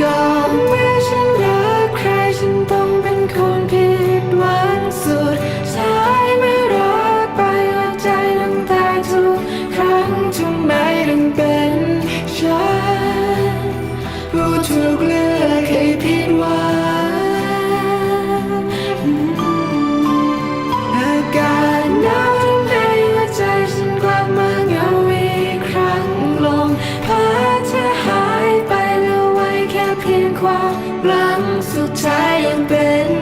ก็เมื่อฉันรักใครฉันต้องเป็นคนผิดหวังสุดท้ายเมื่อรักไปแล้วใจต้องตายทุกครั้งทำไมต้องเป็นฉันผู้ถูกเลือกให้ผิดหวังอากาศหนาวทำให้หัวใจฉันกลับมาเหงาอีกครั้งลมพัดเธอหายไปเหลือไว้แค่เพียงความหลังสุดท้ายยังเป็น